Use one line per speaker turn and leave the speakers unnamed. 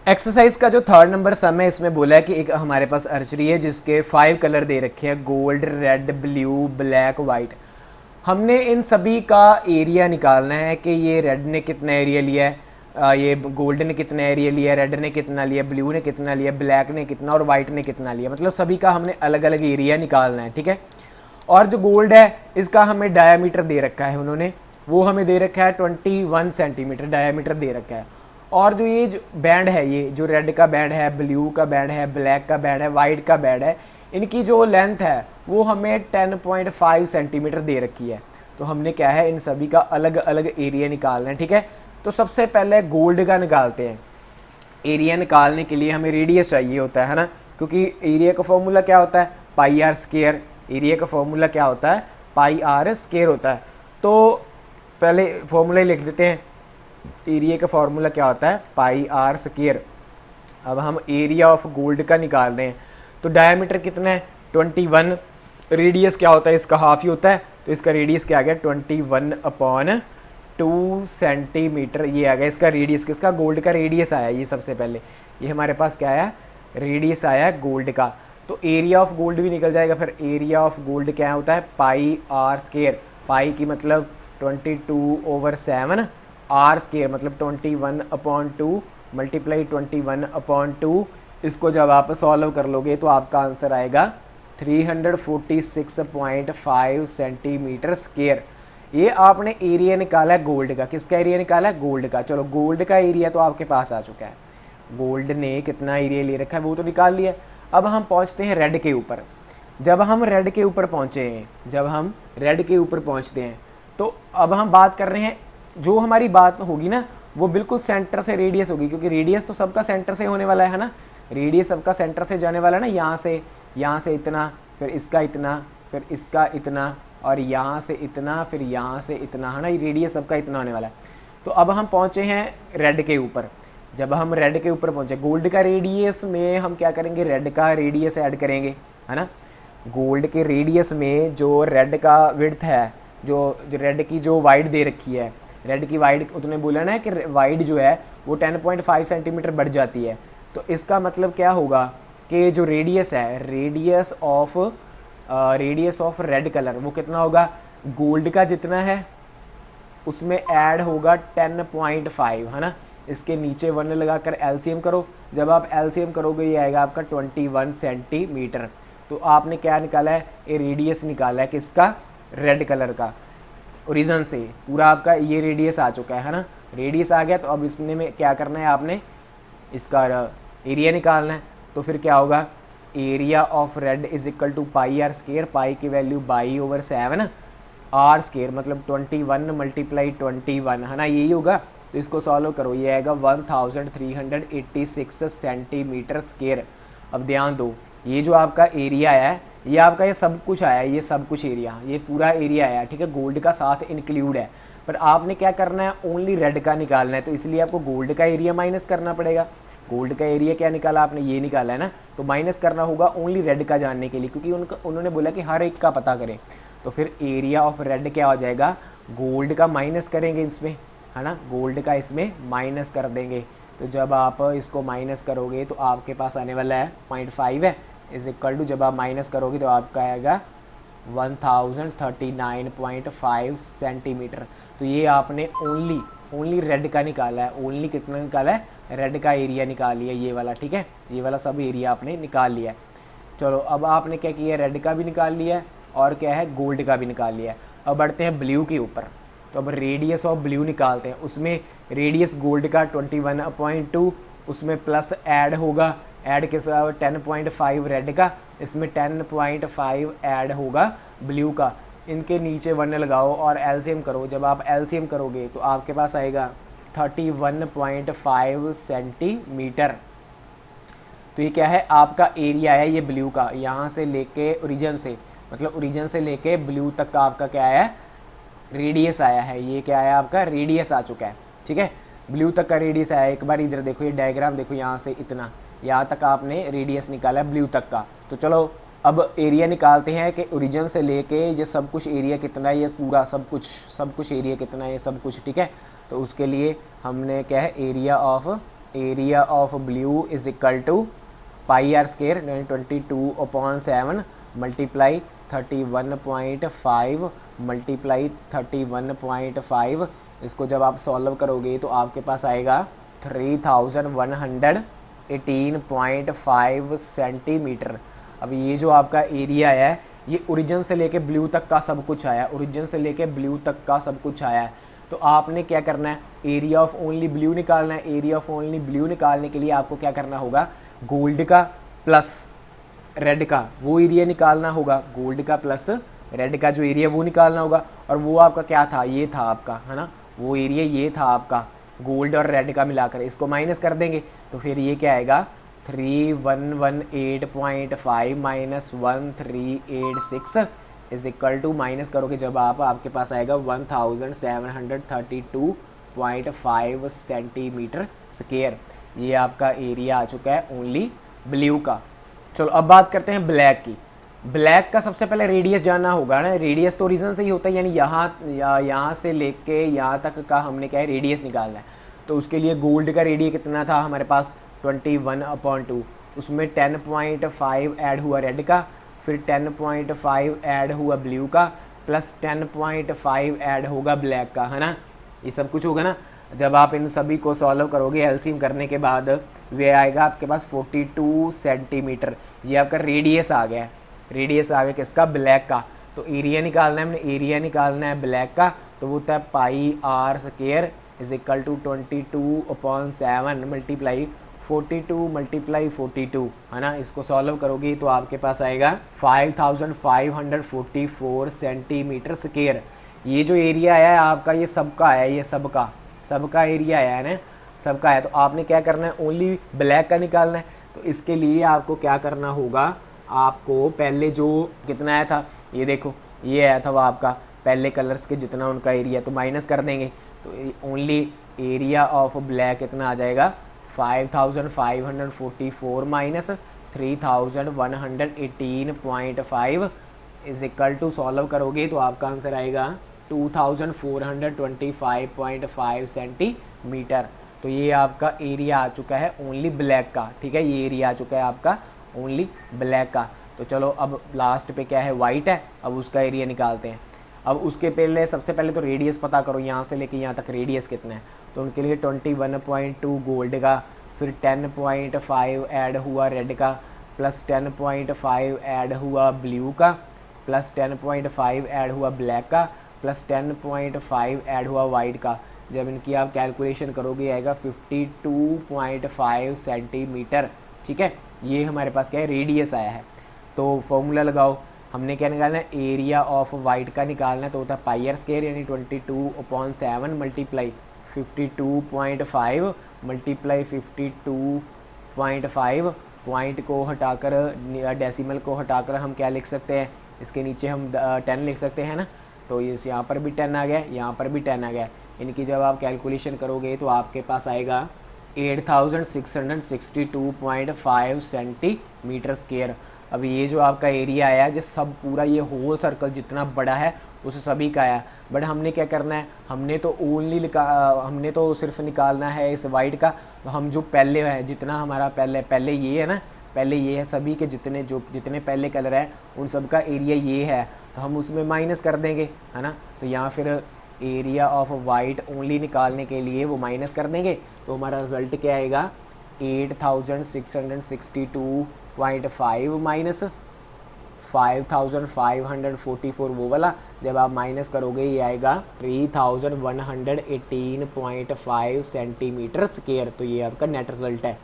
Exercise का जो third number सम है इसमें बोला है कि एक हमारे पास आर्चरी है जिसके 5 कलर दे रखे हैं, gold, red, blue, black, white. हमने इन सभी का एरिया निकालना है कि ये रेड ने कितना एरिया लिया है, ये गोल्ड ने कितना एरिया लिया, रेड ने कितना लिया, ब्लू ने कितना लिया, ब्लैक ने कितना और वाइट ने कितना लिया। मतलब सभी का हमने अलग अलग एरिया निकालना है, ठीक है। और जो गोल्ड है इसका हमें डायामीटर दे रखा है उन्होंने, वो हमें दे रखा है 21 सेंटीमीटर डायामीटर दे रखा है। और जो ये जो बैंड है, ये जो रेड का बैंड है, ब्लू का बैंड है, ब्लैक का बैंड है, वाइट का बैंड है, इनकी जो लेंथ है वो हमें 10.5 सेंटीमीटर दे रखी है। तो हमने क्या है, इन सभी का अलग अलग एरिया निकालना है, ठीक है। तो सबसे पहले गोल्ड का निकालते हैं। एरिया निकालने के लिए हमें रेडियस चाहिए होता है ना, क्योंकि एरिया का फॉर्मूला क्या होता है, पाई आर स्क्वायर। एरिया का फॉर्मूला क्या होता है, पाई आर स्क्वायर होता है। तो पहले फॉर्मूला ही लिख देते हैं। एरिया का फॉर्मूला क्या होता है, पाई आर स्क्वायर। अब हम एरिया ऑफ गोल्ड का निकाल रहे हैं। तो डायमीटर कितना है, 21। रेडियस क्या होता है, इसका हाफ ही होता है, तो इसका रेडियस क्या आ गया, 21/2 सेंटीमीटर ये आ गया इसका रेडियस। किसका, गोल्ड का रेडियस आया ये सबसे पहले। ये हमारे पास क्या आया, रेडियस आया गोल्ड का। तो एरिया ऑफ गोल्ड भी निकल जाएगा। फिर एरिया ऑफ गोल्ड क्या होता है, पाई आर स्क्वायर। पाई की मतलब 22/7, आर स्क्वायर मतलब 21/2 मल्टीप्लाई 21/2। इसको जब आप सॉल्व कर लोगे तो आपका आंसर आएगा 346.5 सेंटीमीटर स्क्वायर। ये आपने एरिया निकाला है गोल्ड का। किसका एरिया निकाला है, गोल्ड का। चलो गोल्ड का एरिया तो आपके पास आ चुका है। गोल्ड ने कितना एरिया ले रखा है वो तो निकाल लिया। अब हम पहुंचते हैं रेड के ऊपर। जब हम रेड के ऊपर पहुंचते हैं तो अब हम बात कर रहे हैं, जो हमारी बात होगी ना वो बिल्कुल सेंटर से रेडियस होगी, क्योंकि रेडियस तो सबका सेंटर से होने वाला है ना। रेडियस सबका सेंटर से जाने वाला है ना, यहाँ से इतना, फिर इसका इतना, फिर इसका इतना, और यहाँ से इतना, फिर यहाँ से इतना, है ना। ये रेडियस सबका इतना होने वाला है। तो अब हम पहुँचे हैं रेड के ऊपर। जब हम रेड के ऊपर पहुँचे, गोल्ड का रेडियस में हम क्या करेंगे, रेड का रेडियस ऐड करेंगे, है ना। गोल्ड के रेडियस में जो रेड का विड्थ है, जो रेड की जो वाइड दे रखी है, रेड की वाइड उतने बोला ना कि वाइड जो है वो 10.5 सेंटीमीटर बढ़ जाती है। तो इसका मतलब क्या होगा कि जो रेडियस है, रेडियस ऑफ रेड कलर वो कितना होगा, गोल्ड का जितना है उसमें ऐड होगा 10.5, है ना। इसके नीचे 1 लगाकर एलसीएम करो। जब आप एलसीएम करोगे ये आएगा आपका 21 सेंटीमीटर। तो आपने क्या निकाला है, ये रेडियस निकाला है किसका, रेड कलर का। ओरिजिन से पूरा आपका ये रेडियस आ चुका है ना। रेडियस आ गया तो अब इसने में क्या करना है, आपने इसका एरिया निकालना है। तो फिर क्या होगा, area of red is equal to pi r square. Pi की वैल्यू बाई/7, आर स्क्वायर मतलब 21 मल्टीप्लाई 21, है ना, यही होगा। तो इसको सॉल्व करो, ये आएगा 1386 सेंटीमीटर स्क्वायर। अब ध्यान दो, ये जो आपका एरिया है ये आपका ये सब कुछ आया, ये सब कुछ एरिया, ये पूरा एरिया आया, ठीक है। गोल्ड का साथ इंक्लूड है, पर आपने क्या करना है, ओनली रेड का निकालना है। तो इसलिए आपको गोल्ड का एरिया माइनस करना पड़ेगा। गोल्ड का एरिया क्या निकाला आपने, ये निकाला है ना, तो माइनस करना होगा ओनली रेड का जानने के लिए, क्योंकि उन्होंने बोला कि हर एक का पता करें। तो फिर एरिया ऑफ रेड क्या हो जाएगा, गोल्ड का माइनस करेंगे इसमें, है ना, गोल्ड का इसमें माइनस कर देंगे। तो जब आप इसको माइनस करोगे तो आपके पास आने वाला है 0.5 है, इज इक्वल टू, जब आप माइनस करोगे तो आपका आएगा 1039.5 सेंटीमीटर। तो ये आपने ओनली रेड का निकाला है। ओनली कितना निकाला है, रेड का एरिया निकाल लिया, ये वाला, ठीक है। ये वाला सब एरिया आपने निकाल लिया है। चलो अब आपने क्या किया, रेड का भी निकाल लिया है और क्या है, गोल्ड का भी निकाल लिया है। अब बढ़ते हैं ब्लू के ऊपर। तो अब रेडियस ऑफ ब्लू निकालते हैं। उसमें रेडियस गोल्ड का 21/2, उसमें प्लस ऐड होगा, ऐड के साथ 10.5 रेड का, इसमें 10.5 ऐड होगा ब्लू का। इनके नीचे 1 लगाओ और एलसीएम करो। जब आप एलसीएम करोगे तो आपके पास आएगा 31.5 सेंटीमीटर। तो ये क्या है, आपका एरिया है ये ब्लू का, यहाँ से लेके ओरिजिन से, मतलब ओरिजिन से लेके ब्लू तक का आपका क्या है, रेडियस आया है। ये क्या है, आपका रेडियस आ चुका है, ठीक है। ब्लू तक का रेडियस आया। एक बार इधर देखो, ये डायग्राम देखो, यहाँ से इतना, यहाँ तक आपने रेडियस निकाला है ब्लू तक का। तो चलो अब एरिया निकालते हैं कि ओरिजिन से लेके ये सब कुछ एरिया कितना है, ये पूरा सब कुछ एरिया कितना है, ये सब कुछ, ठीक है। तो उसके लिए हमने क्या है, area of area of blue is equal to pi r square 22/7 multiply 31.5 multiply 31.5। इसको जब आप सॉल्व करोगे तो आपके पास आएगा 3118.5 सेंटीमीटर। अब ये जो आपका एरिया है ये ओरिजिन से लेके ब्लू तक का सब कुछ आया, ओरिजिन से लेके ब्लू तक का सब कुछ आया है। तो आपने क्या करना है, एरिया ऑफ ओनली ब्लू निकालना है। एरिया ऑफ ओनली ब्लू निकालने के लिए आपको क्या करना होगा, गोल्ड का प्लस रेड का वो एरिया निकालना होगा। गोल्ड का प्लस रेड का जो एरिया वो निकालना होगा। और वो आपका क्या था, ये था आपका, है ना, वो एरिया ये था आपका गोल्ड और रेड का मिलाकर। इसको माइनस कर देंगे तो फिर ये क्या आएगा, 3118.5 minus 1386 is equal to, minus करोगे जब आप, आपके पास आएगा 1732.5 सेंटीमीटर स्क्वायर। ये आपका एरिया आ चुका है ओनली ब्लू का। चलो अब बात करते हैं ब्लैक की। ब्लैक का सबसे पहले रेडियस जानना होगा ना। रेडियस तो रीजन से ही होता है, यानी यहाँ से लेके यहाँ तक का हमने क्या है रेडियस निकालना है। तो उसके लिए गोल्ड का रेडियस कितना था हमारे पास 21/2, उसमें 10.5 ऐड हुआ रेड का, फिर 10.5 ऐड हुआ ब्लू का, प्लस 10.5 ऐड होगा ब्लैक का, है ना। ये सब कुछ होगा ना। जब आप इन सभी को सॉल्व करोगे एलसीएम करने के बाद वे आएगा आपके पास 42 सेंटीमीटर। ये आपका रेडियस आ गया है, रेडियस आ गया किसका, ब्लैक का। तो एरिया निकालना है हमने, एरिया निकालना है ब्लैक का, तो वो होता है pi r square is equal to 22/7 multiply 42 multiply 42, है ना। इसको सॉल्व करोगे तो आपके पास आएगा 5544 सेंटीमीटर स्क्वायर। ये जो एरिया आया है आपका ये सबका आया है, ये सबका एरिया आया है ना, सबका है। तो आपने क्या करना है, ओनली ब्लैक का निकालना है। तो इसके लिए आपको क्या करना होगा, आपको पहले जो कितना आया था, ये देखो ये आया था वो आपका पहले कलर्स के जितना उनका एरिया, तो माइनस कर देंगे तो ओनली एरिया ऑफ ब्लैक कितना आ जाएगा 5544 minus 3118.5 is equal to, solve करोगे तो आपका आंसर आएगा 2425.5 सेंटीमीटर। तो ये आपका एरिया आ चुका है ओनली ब्लैक का, ठीक है। ये एरिया आ चुका है आपका ओनली ब्लैक का। तो चलो अब लास्ट पे क्या है, वाइट है, अब उसका एरिया निकालते हैं। अब उसके पहले सबसे पहले तो रेडियस पता करो, यहाँ से लेके यहाँ तक रेडियस कितना है। तो उनके लिए 21.2 गोल्ड का, फिर 10.5 ऐड हुआ रेड का, प्लस 10.5 ऐड हुआ ब्लू का, प्लस 10.5 ऐड हुआ ब्लैक का, प्लस 10.5 ऐड हुआ वाइट का। जब इनकी आप कैलकुलेशन करोगे आएगा 52.5 सेंटीमीटर, ठीक है। ये हमारे पास क्या है, रेडियस आया है। तो फॉर्मूला लगाओ, हमने क्या निकालना है, एरिया ऑफ वाइट का निकालना है। तो होता है पाई आर स्क्वायर यानी 22/7 मल्टीप्लाई 52.5 मल्टीप्लाई 52.5। पॉइंट को हटाकर, डेसिमल को हटाकर हम क्या लिख सकते हैं, इसके नीचे हम 10 लिख सकते हैं ना। तो इस यहाँ पर भी 10 आ गया, यहाँ पर भी 10 आ गया। इनकी जब आप कैलकुलेशन करोगे तो आपके पास आएगा 8662.5 सेंटीमीटर स्क्वायर। अब ये जो आपका एरिया आया है, जो सब पूरा ये होल सर्कल जितना बड़ा है उस सभी का आया। बट हमने क्या करना है, हमने तो सिर्फ निकालना है इस वाइट का। तो हम जो पहले है, जितना हमारा पहले ये है ना, पहले ये है, सभी के जितने पहले कलर है उन सब का एरिया ये है, तो हम उसमें माइनस कर देंगे, है ना। तो यहाँ फिर एरिया ऑफ वाइट ओनली निकालने के लिए वो माइनस कर देंगे। तो हमारा रिजल्ट क्या आएगा 8662.5 माइनस 5544 वो वाला। जब आप माइनस करोगे ये आएगा 3118.5 सेंटीमीटर स्क्वायर। तो ये आपका नेट रिजल्ट है।